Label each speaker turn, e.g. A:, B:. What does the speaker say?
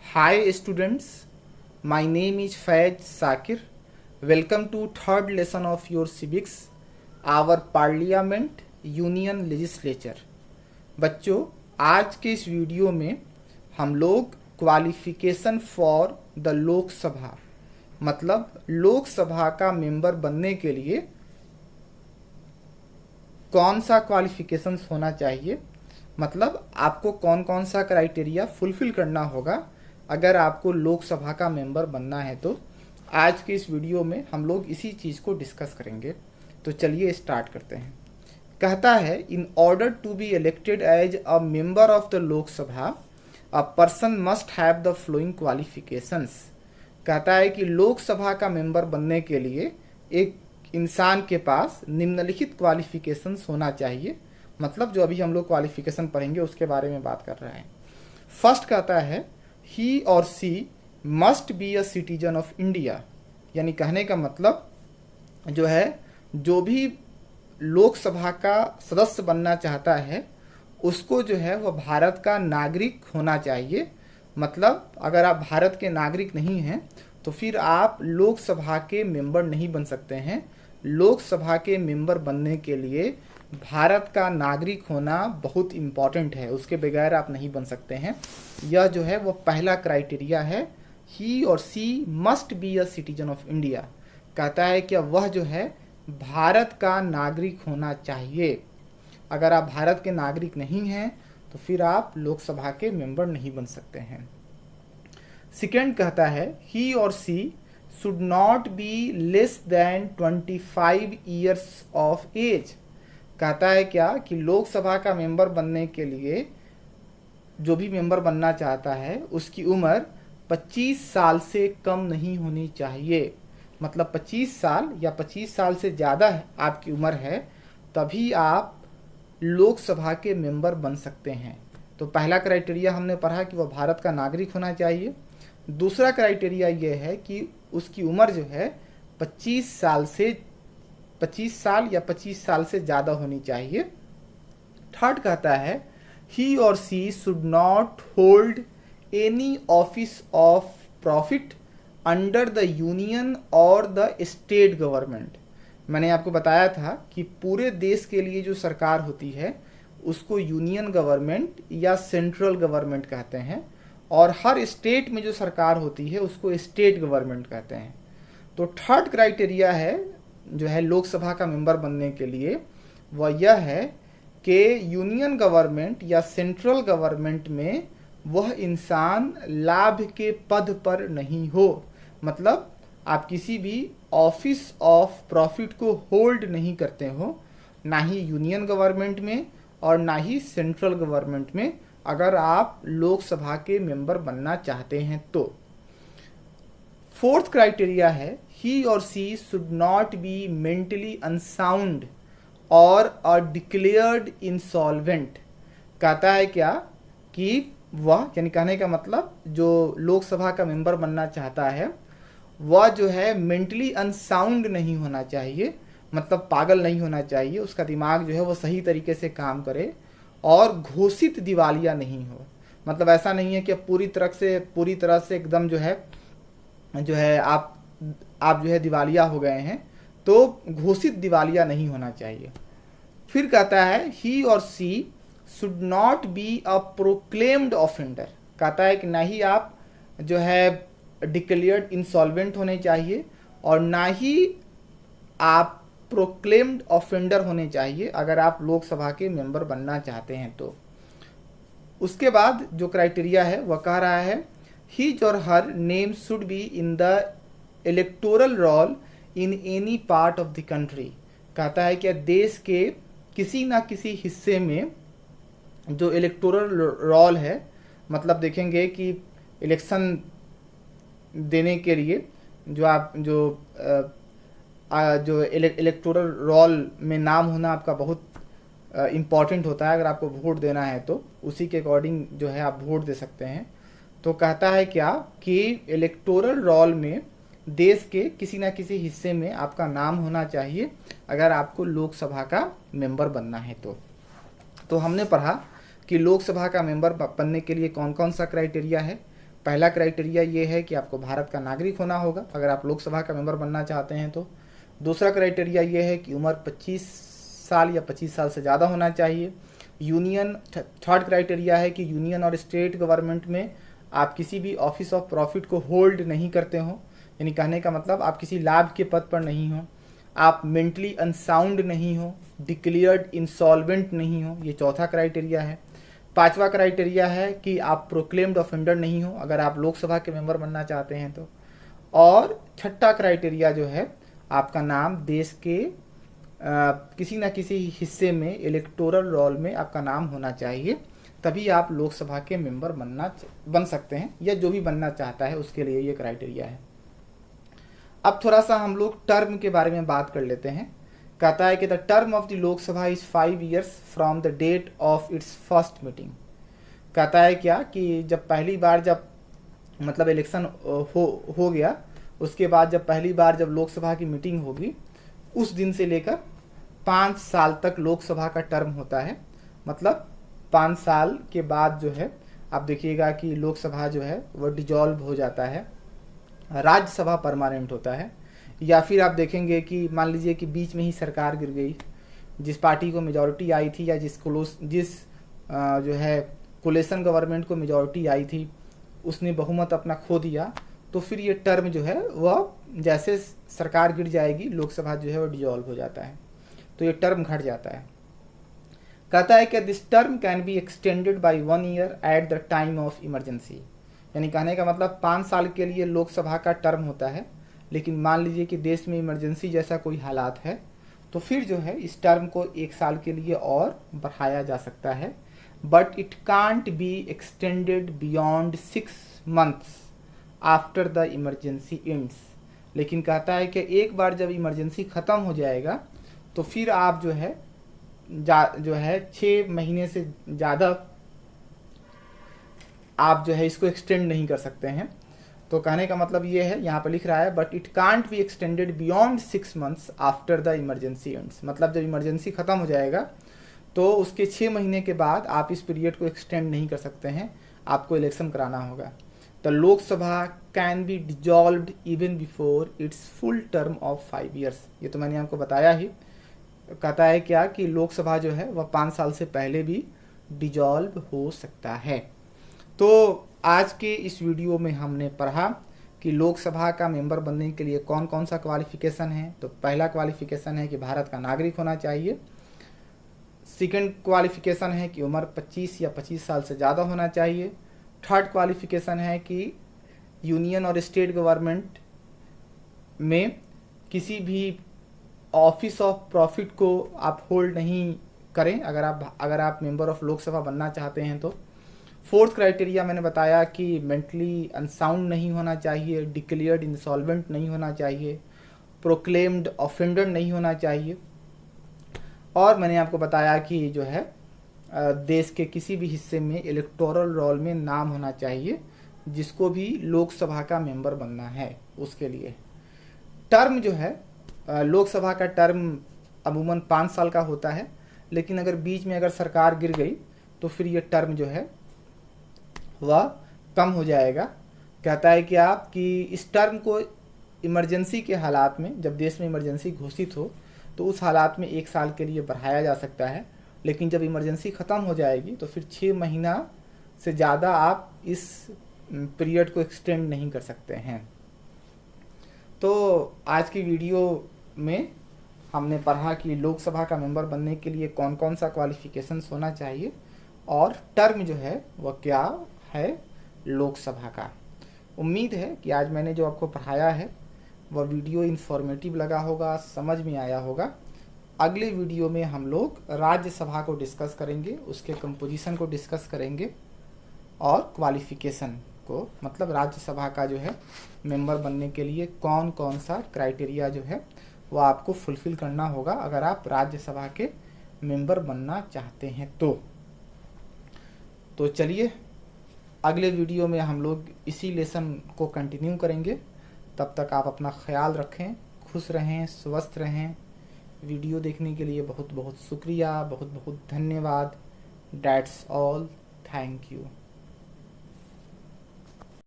A: Hi students, my name is Faiz Sakir. Welcome to third lesson of your civics, our parliament union legislature. बच्चों, आज के इस video में हम लोग क्वालिफिकेशन फॉर द लोकसभा मतलब लोकसभा का मेंबर बनने के लिए कौन सा क्वालिफिकेशंस होना चाहिए, मतलब आपको कौन कौन सा क्राइटेरिया फुलफिल करना होगा अगर आपको लोकसभा का मेंबर बनना है। तो आज के इस वीडियो में हम लोग इसी चीज़ को डिस्कस करेंगे। तो चलिए स्टार्ट करते हैं। कहता है, in order to be elected as a member of the Lok Sabha a person must have the flowing qualifications. कहता है कि लोकसभा का मेंबर बनने के लिए एक इंसान के पास निम्नलिखित क्वालिफिकेशंस होना चाहिए। मतलब जो अभी हम लोग क्वालिफिकेशन पढ़ेंगे उसके बारे में बात कर रहे हैं। फर्स्ट कहता है, ही और she must be a citizen of India. यानी कहने का मतलब जो है, जो भी लोकसभा का सदस्य बनना चाहता है उसको जो है वह भारत का नागरिक होना चाहिए। मतलब अगर आप भारत के नागरिक नहीं हैं तो फिर आप लोकसभा के मेंबर नहीं बन सकते हैं। लोकसभा के मेंबर बनने के लिए भारत का नागरिक होना बहुत इम्पॉर्टेंट है, उसके बगैर आप नहीं बन सकते हैं। यह जो है वो पहला क्राइटेरिया है, ही और she must be a citizen of India. कहता है कि वह जो है भारत का नागरिक होना चाहिए। अगर आप भारत के नागरिक नहीं हैं तो फिर आप लोकसभा के मेंबर नहीं बन सकते हैं। सेकेंड कहता है, ही और she should not be less than 25 years of age. कहता है क्या कि लोकसभा का मेंबर बनने के लिए जो भी मेंबर बनना चाहता है उसकी उम्र 25 साल से कम नहीं होनी चाहिए। मतलब 25 साल या 25 साल से ज़्यादा आपकी उम्र है तभी आप लोकसभा के मेंबर बन सकते हैं। तो पहला क्राइटेरिया हमने पढ़ा कि वह भारत का नागरिक होना चाहिए। दूसरा क्राइटेरिया यह है कि उसकी उम्र जो है 25 साल या 25 साल से ज़्यादा होनी चाहिए। थर्ड कहता है, ही और she should not hold any office of profit under the union और द स्टेट गवर्नमेंट। मैंने आपको बताया था कि पूरे देश के लिए जो सरकार होती है उसको यूनियन गवर्नमेंट या सेंट्रल गवर्नमेंट कहते हैं, और हर स्टेट में जो सरकार होती है उसको स्टेट गवर्नमेंट कहते हैं। तो थर्ड क्राइटेरिया है जो है लोकसभा का मेंबर बनने के लिए, वह यह है कि यूनियन गवर्नमेंट या सेंट्रल गवर्नमेंट में वह इंसान लाभ के पद पर नहीं हो। मतलब आप किसी भी ऑफिस ऑफ प्रॉफिट को होल्ड नहीं करते हो, ना ही यूनियन गवर्नमेंट में और ना ही सेंट्रल गवर्नमेंट में, अगर आप लोकसभा के मेंबर बनना चाहते हैं तो। फोर्थ क्राइटेरिया है, ही और she should not be mentally unsound और अ डिक्लेयर्ड इंसॉल्वेंट। कहता है क्या कि वह, यानी कहने का मतलब जो लोकसभा का मेंबर बनना चाहता है वह जो है मेंटली अनसाउंड नहीं होना चाहिए। मतलब पागल नहीं होना चाहिए, उसका दिमाग जो है वो सही तरीके से काम करे और घोषित दिवालिया नहीं हो। मतलब ऐसा नहीं है कि पूरी तरह से एकदम जो है आप जो है दिवालिया हो गए हैं, तो घोषित दिवालिया नहीं होना चाहिए। फिर कहता है, ही और she should not be a proclaimed offender. कहता है कि ना ही आप जो है डिक्लेयर्ड इंसॉल्वेंट होने चाहिए और ना ही आप प्रोक्लेम्ड ऑफेंडर होने चाहिए अगर आप लोकसभा के मेंबर बनना चाहते हैं तो। उसके बाद जो क्राइटेरिया है वह कह रहा है, हिज और her name should be in the electoral roll in any part of the country. कहता है कि देश के किसी ना किसी हिस्से में जो इलेक्टोरल रोल है, मतलब देखेंगे कि इलेक्शन देने के लिए जो इलेक्टोरल रोल में नाम होना आपका बहुत इम्पॉर्टेंट होता है। अगर आपको वोट देना है तो उसी के अकॉर्डिंग जो है आप वोट दे सकते हैं। तो कहता है क्या कि इलेक्टोरल रोल में देश के किसी ना किसी हिस्से में आपका नाम होना चाहिए अगर आपको लोकसभा का मेंबर बनना है तो हमने पढ़ा कि लोकसभा का मेंबर बनने के लिए कौन कौन सा क्राइटेरिया है। पहला क्राइटेरिया ये है कि आपको भारत का नागरिक होना होगा अगर आप लोकसभा का मेंबर बनना चाहते हैं तो। दूसरा क्राइटेरिया ये है कि उम्र 25 साल या 25 साल से ज़्यादा होना चाहिए। यूनियन, थर्ड क्राइटेरिया है कि यूनियन और स्टेट गवर्नमेंट में आप किसी भी ऑफिस ऑफ प्रॉफिट को होल्ड नहीं करते हो, यानी कहने का मतलब आप किसी लाभ के पद पर नहीं हो, आप मेंटली अनसाउंड नहीं हो, डिक्लेयर्ड इंसॉल्वेंट नहीं हो, ये चौथा क्राइटेरिया है। पांचवा क्राइटेरिया है कि आप प्रोक्लेम्ड ऑफेंडर नहीं हो अगर आप लोकसभा के मेंबर बनना चाहते हैं तो। और छठा क्राइटेरिया जो है, आपका नाम देश के किसी न किसी हिस्से में इलेक्टोरल रोल में आपका नाम होना चाहिए, तभी आप लोकसभा के मेंबर बन सकते हैं, या जो भी बनना चाहता है उसके लिए ये क्राइटेरिया है। अब थोड़ा सा हम लोग टर्म के बारे में बात कर लेते हैं। कहता है कि the term of the Lok Sabha is 5 years from the date of its first meeting. कहता है क्या कि जब पहली बार जब मतलब इलेक्शन हो गया, उसके बाद जब पहली बार जब लोकसभा की मीटिंग होगी उस दिन से लेकर 5 साल तक लोकसभा का टर्म होता है। मतलब 5 साल के बाद जो है आप देखिएगा कि लोकसभा जो है वह डिजॉल्व हो जाता है, राज्यसभा परमानेंट होता है। या फिर आप देखेंगे कि मान लीजिए कि बीच में ही सरकार गिर गई, जिस पार्टी को मेजॉरिटी आई थी या जिस जो है कोलेशन गवर्नमेंट को मेजॉरिटी आई थी उसने बहुमत अपना खो दिया, तो फिर ये टर्म जो है वह जैसे सरकार गिर जाएगी लोकसभा जो है वो डिजॉल्व हो जाता है, तो ये टर्म घट जाता है। कहता है कि this term can be extended by 1 year at the time of emergency. यानी कहने का मतलब 5 साल के लिए लोकसभा का टर्म होता है, लेकिन मान लीजिए कि देश में इमरजेंसी जैसा कोई हालात है तो फिर जो है इस टर्म को 1 साल के लिए और बढ़ाया जा सकता है। But it can't be extended beyond 6 months after the emergency ends. लेकिन कहता है कि एक बार जब इमरजेंसी ख़त्म हो जाएगा तो फिर आप जो है 6 महीने से ज़्यादा आप जो है इसको एक्सटेंड नहीं कर सकते हैं। तो कहने का मतलब ये है, यहाँ पर लिख रहा है but it can't be extended beyond 6 months after the emergency ends. मतलब जब इमरजेंसी ख़त्म हो जाएगा तो उसके 6 महीने के बाद आप इस पीरियड को एक्सटेंड नहीं कर सकते हैं, आपको इलेक्शन कराना होगा। तो Lok Sabha can be dissolved even before it's full term of 5 years। ये तो मैंने आपको बताया ही। कहता है क्या कि लोकसभा जो है वह 5 साल से पहले भी डिजॉल्व हो सकता है। तो आज के इस वीडियो में हमने पढ़ा कि लोकसभा का मेंबर बनने के लिए कौन कौन सा क्वालिफिकेशन है। तो पहला क्वालिफिकेशन है कि भारत का नागरिक होना चाहिए। सेकंड क्वालिफिकेशन है कि उम्र 25 या 25 साल से ज़्यादा होना चाहिए। थर्ड क्वालिफिकेशन है कि यूनियन और स्टेट गवर्नमेंट में किसी भी ऑफिस ऑफ प्रॉफिट को आप होल्ड नहीं करें अगर आप मेंबर ऑफ लोकसभा बनना चाहते हैं तो। फोर्थ क्राइटेरिया मैंने बताया कि मेंटली अनसाउंड नहीं होना चाहिए, डिक्लेयर्ड इंसॉल्वेंट नहीं होना चाहिए, प्रोक्लेम्ड ऑफेंडर नहीं होना चाहिए, और मैंने आपको बताया कि जो है देश के किसी भी हिस्से में इलेक्टोरल रोल में नाम होना चाहिए जिसको भी लोकसभा का मेंबर बनना है उसके लिए। टर्म जो है लोकसभा का टर्म अमूमन 5 साल का होता है, लेकिन अगर बीच में अगर सरकार गिर गई तो फिर ये टर्म जो है वह कम हो जाएगा। कहता है कि इस टर्म को इमरजेंसी के हालात में, जब देश में इमरजेंसी घोषित हो तो उस हालात में 1 साल के लिए बढ़ाया जा सकता है, लेकिन जब इमरजेंसी ख़त्म हो जाएगी तो फिर 6 महीना से ज़्यादा आप इस पीरियड को एक्सटेंड नहीं कर सकते हैं। तो आज की वीडियो में हमने पढ़ा कि लोकसभा का मेंबर बनने के लिए कौन कौन सा क्वालिफिकेशंस होना चाहिए और टर्म जो है वह क्या है लोकसभा का। उम्मीद है कि आज मैंने जो आपको पढ़ाया है वह वीडियो इन्फॉर्मेटिव लगा होगा, समझ में आया होगा। अगले वीडियो में हम लोग राज्यसभा को डिस्कस करेंगे, उसके कंपोजिशन को डिस्कस करेंगे और क्वालिफिकेशन को, मतलब राज्यसभा का जो है मेंबर बनने के लिए कौन कौन सा क्राइटेरिया जो है वो आपको फुलफिल करना होगा अगर आप राज्यसभा के मेंबर बनना चाहते हैं तो चलिए अगले वीडियो में हम लोग इसी लेसन को कंटिन्यू करेंगे। तब तक आप अपना ख्याल रखें, खुश रहें, स्वस्थ रहें। वीडियो देखने के लिए बहुत बहुत शुक्रिया, बहुत बहुत धन्यवाद। That's all. Thank you.